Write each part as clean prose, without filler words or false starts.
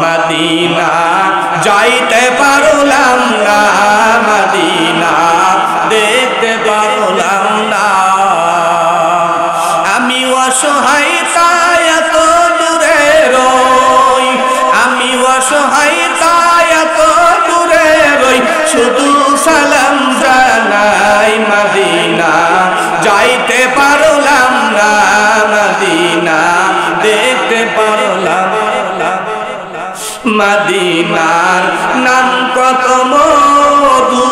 Medina যাইতে পারলাম না, মদিনা দেখতে পারলাম না। আমি অসহায় তাই এত দূরে রই, আমি অসহায় তাই এত দূরে রই, শুধু সালাম জানাই। মদিনা যাইতে পারলাম না, মদিনা দেখতে পারলাম না। মদিনার নাম কত মধু,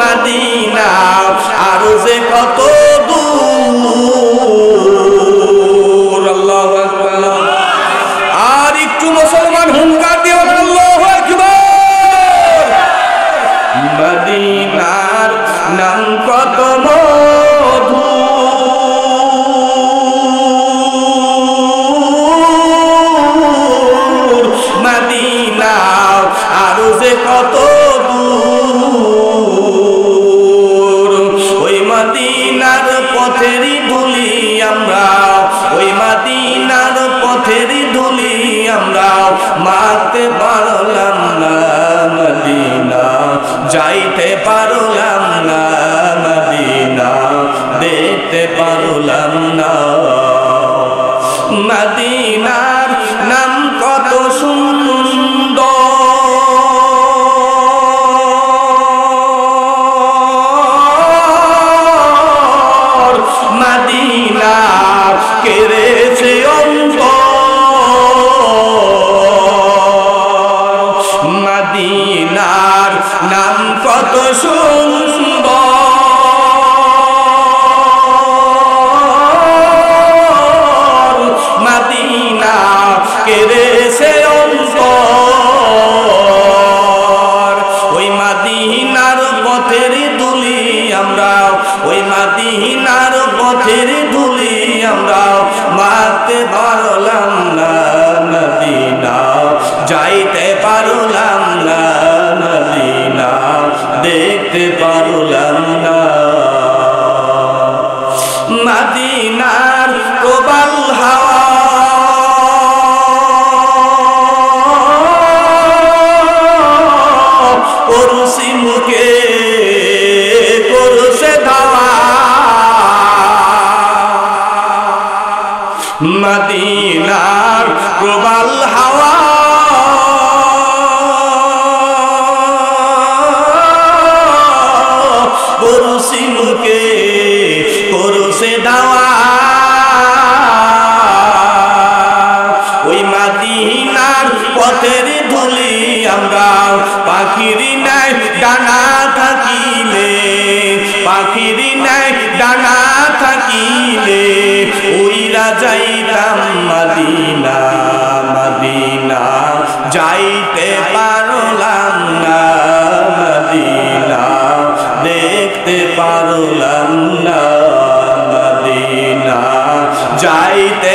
মদিনা আর যে কত দূর। আল্লাহু আকবার। আর একটু মুসলমান হুঙ্কার দিয়ে আল্লাহু আকবার। মদিনার নাম কত মধু, মদিনা আর যে কত দূর। ওই মদিনার পথেরই ধুলি আমরা, ওই মদিনার পথেরই ধুলি আমরা মাখতে পারলাম না। মদিনা যাইতে পারলাম না, মদিনা দেখতে পারলাম না। মদিনার নাম কত সুন্দর, মদিনা কেড়েছে অন্তর। মদিনার নাম কত সুন্দর, মদিনা কেড়েছে অন্তর। ওই মদিনার পথের ধুলি আমরা, ওই মদিনার পথের ধুলি আমরা মাখতে পারলাম না। মদিনা যাইতে পারলাম না, মদিনা দেখতে পারলাম না। মদিনার প্রবাল হাওয়া করছি মুখে করছে ধাওয়া। মদিনার প্রবাল হাওয়া করছি মুখে করছে ধাওয়া। ওই মদিনার পথের ধুলি আমরা পাখির নাই ডানা থাকিলে, পাখির নাই ডানা থাকিলে উইরা যাইতাম মদিনা। মদিনা যাইতে পারলাম না, মদিনা দেখতে পারলাম না। মদিনা যাইতে